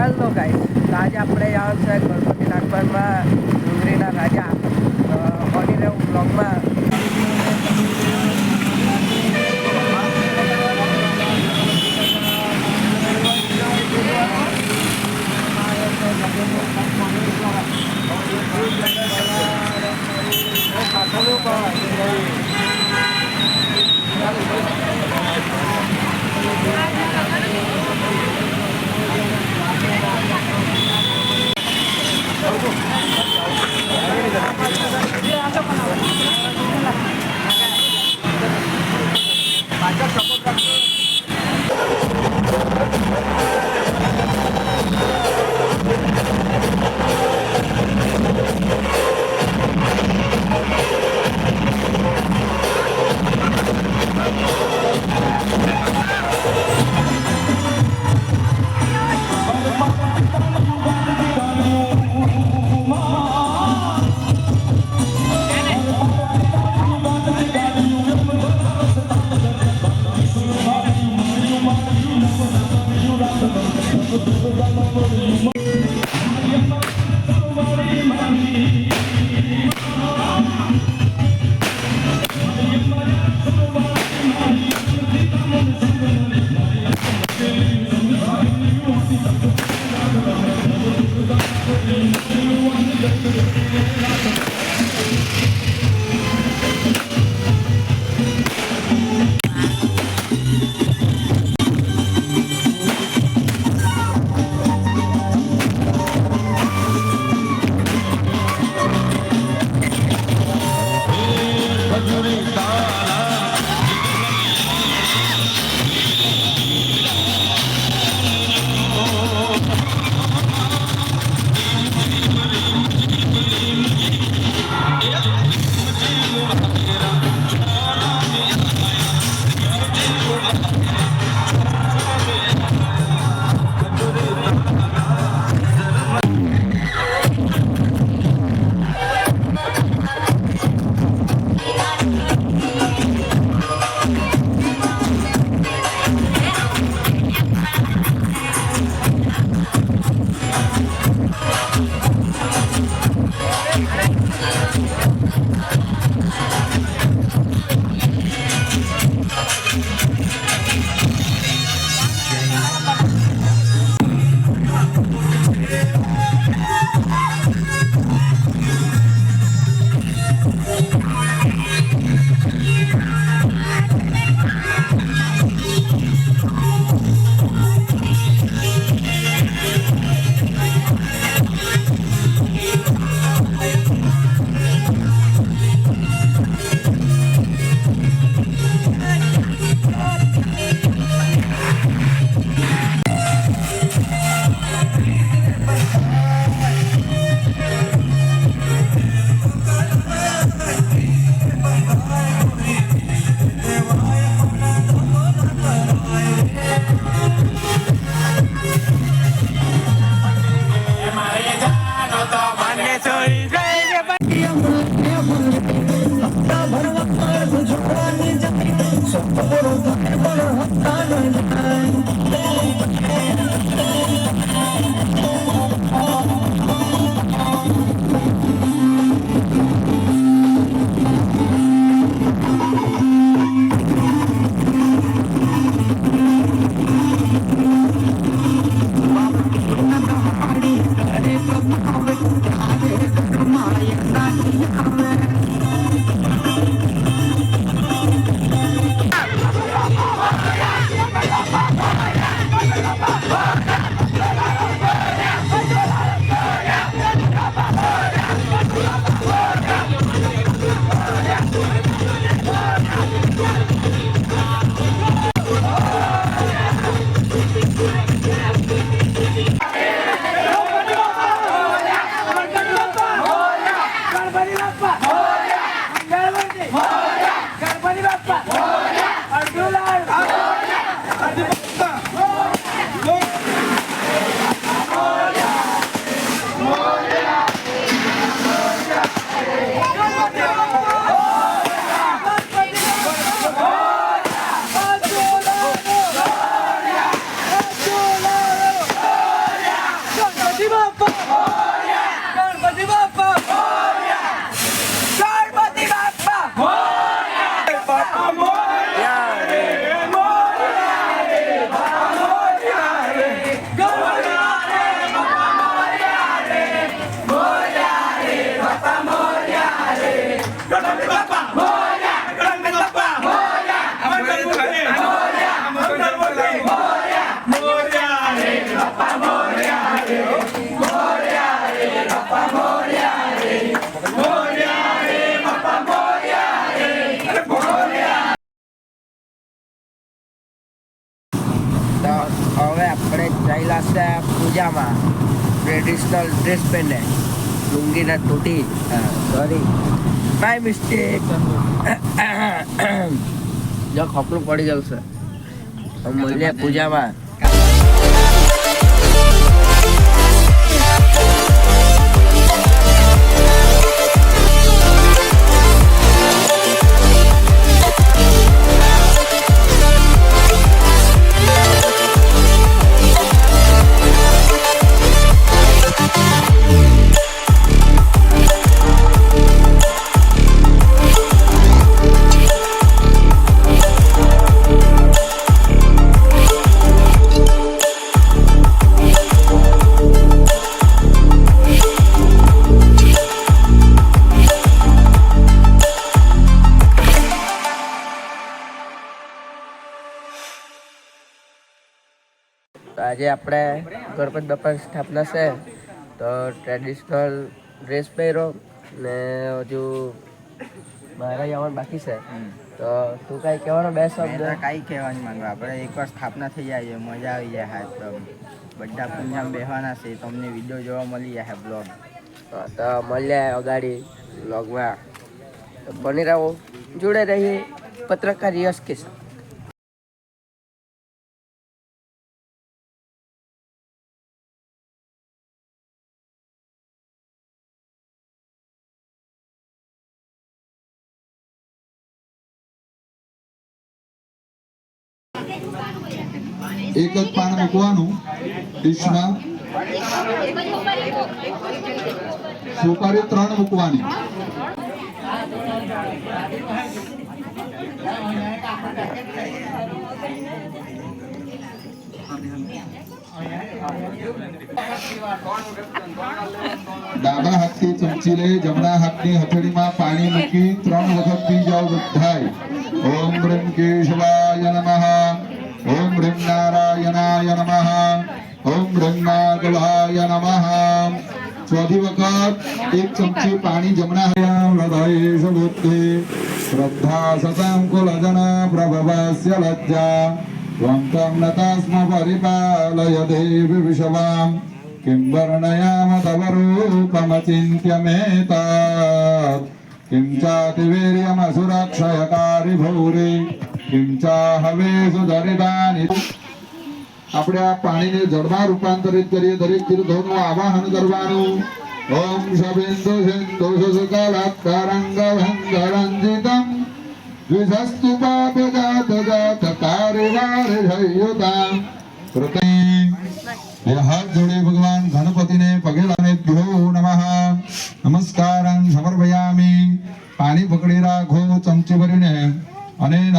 Hello guys, આજે આપણે આવવાનું છે ગણપતિ નાગપરમાં ડુંગળીના રાજા બની રહ્યું બ્લોગમાં. તો હવે આપણે જયેલા છે પૂજામાં ટ્રેડિશનલ ડ્રેસ પહેરને લુંગીના તૂટી સોરી બાય મિસ્ટેક જો ખપલું પડી ગયું છે મળીએ પૂજામાં. આજે આપણે ગણપતિ બાપાની સ્થાપના છે તો ટ્રેડિશનલ ડ્રેસ પહેરો ને હજુ મારે આવવાનું બાકી છે તો તું કાંઈ કહેવાનો બે શબ્દ? કાંઈ કહેવાની માંગુ આપણે એકવાર સ્થાપના થઈ જાય મજા આવી જાય હા તો બધા પૂંજામ બેસવાના છે તમને વિડીયો જોવા મળી જાય બ્લોગ તો મળ્યા અગાડી બ્લોગમાં બની રહો જોડે રહીએ પત્રકાર યશ કે સાથ. એક જ પાન મૂકવાનું ડીશમાં, સુપારી 3 મૂકવાની. ડાબા હાથથી ચમચી લઈ જમણા હાથની હથેળીમાં પાણી મૂકી 3 વખત પી જાઓ બધાય. ઓમ હ્રીમ કેશવાય નમઃ, ઓમ હ્રીમ નારાયણાય નમઃ, ઓમ હ્રીમ માધવાય નમઃ. ચોથી વખત 1 ચમચી પાણી જમણા હૃદયેશ બુદ્ધિ શ્રદ્ધા સતં કુલજન પ્રભવસ્ય લજ્જા ત્વં તં નતાસ્મ પરિપાલય દેવી વિશ્વામ કિં વર્ણયામ તવ રૂપમચિન્ત્ય મેતાત કિં ચાતિવીર્યમસુરક્ષયકારી ભૂરી કિં ચાહવેષુ દરિદાનિ. આપણે આ પાણીને જળમાં રૂપાંતરિત કરીએ. દરેક તીર્થોનું આવાહન કરવાનું. ઓમ શબિંદુ સિંધુ સુકલાત્તરંગભંગરંજિતમ દ્વિષસ્તુ પાપજાત જાત કારિવારિષયુતામ કૃતૈ. હાથ જોડે ભગવાન ગણપતિને પગે લાગેભ્યો નમઃ નમસ્કારં સમર્પયામિ. પાણી પકડી રાખો ચમચી ભરીને અને ન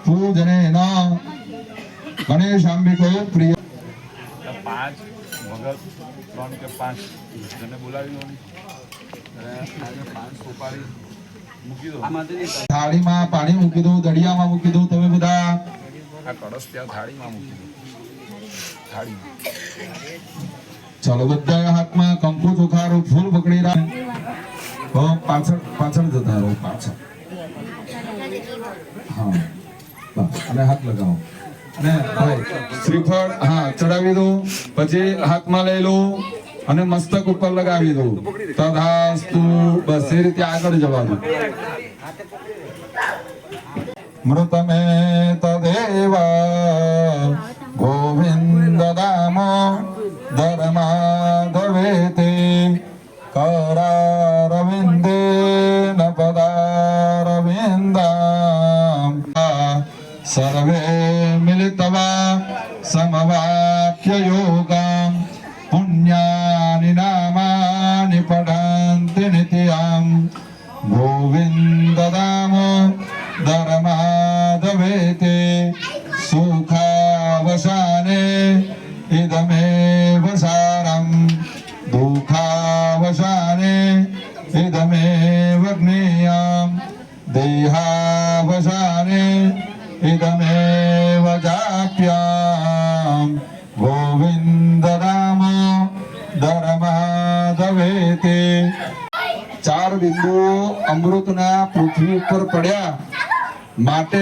પૂજને ન ગણેશાંબિકો પ્રિય. 5 ભગત 3 કે 5 જને બોલાવી લો અને 5 સોપારી મૂકી દો. થાળીમાં પાણી મૂકી દો, દડિયામાં મૂકી દો. તમે બધા આ કળશ ત્યાં થાળીમાં મૂકી દો. થાળીમાં ચાલો બધા હાથમાં કંકુ ચોખારું ફૂલ પકડી રાખ. પાછળ પાછળ જતા રહો, પાછળ. હા બસ અને હાથ લગાવો અને ભાઈ શ્રીફળ હા ચડાવી દો. પછી હાથમાં લઈ લો અને મસ્તક ઉપર લગાવી દો. તથાસ્તુ. બસ એ રીતે આગળ જવાનું. મૃતમે તદેવ ગોવિંદ દામો ધર્માધવેતે કરારવિંદે ન પદારવિંદામ સર્વે મિલિતવા સમવાપ્ય યોગામ પુણ્યાનિ નામાનિ પઠન્તિ નિત્યમ ગોવિંદ દામો ધર્માધવેતે સુખાવસાને ઇદમેવ સારમ દુઃખાવસાને ઇદમેવ જ્ઞેયમ દેહાવસાને ઇદમેવ જાપ્યામ ગોવિંદ અમૃતના પૃથ્વી ઉપર પડ્યા માટે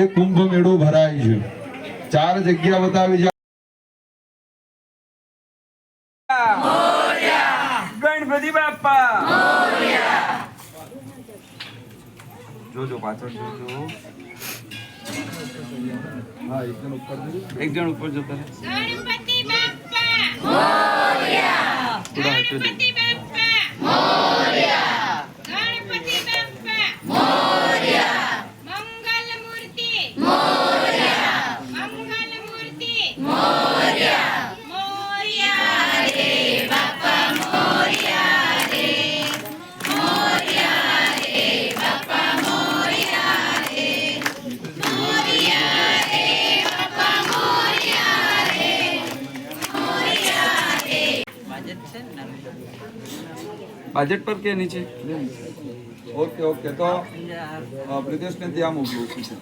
એ કુંભ મેળો ભરાય છે. 4 જગ્યા બતાવી છે. ગણપતિ બાપા જોજો પાછળ જોજો. હા એક જણ ઉપર જતો રહે. ગણપતિ બાપ્પા મોરયા ગણપતિ બાપ્પા મોરયા ગણપતિ બાપ્પા મોરયા મંગલ મૂર્તિ મોરયા મંગલ મૂર્તિ મોરયા મોરયા રે બાપ્પા મોરયા રે મોરયા રે બાપ્પા મોરયા રે મોરયા રે બાપ્પા મોરયા રે મોરયા રે બજેટ પર કે નીચે? ઓકે ઓકે તો પ્રિતેશને ત્યાં મોકલું છું.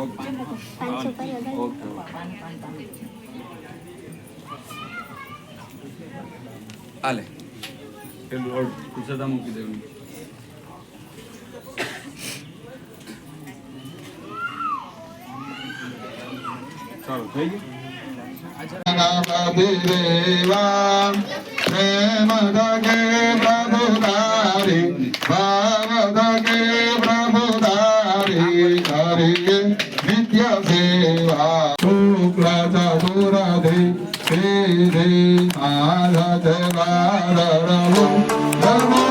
ઓકે ઓકે હાલે પેલું કુશળતા મૂકી દેવું. ચાલો થઈ ગયું. દેવા પ્રેમ દગે પ્રભુદારી ભાવ દગે પ્રભુદારી હરિ નિત્ય સેવા શુક્લ ચતુરધિ શ્રી આધત વારરવો નમો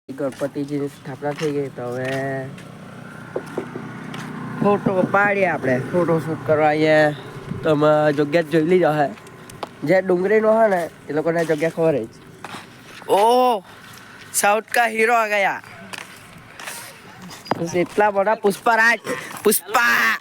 ગણપતિજીની સ્થાપના થઈ ગઈ તો હવે ફોટો પાડીએ આપણે. ફોટો શૂટ કરવા આવીએ તો અમે જગ્યા જોઈ લીધો હે. જે ડુંગળીનો હે ને એ લોકોને જગ્યા ખબર જ. ઓહ સાઉથ કા હીરો આ ગયા. બસ એટલા બધા પુષ્પરાજ પુષ્પા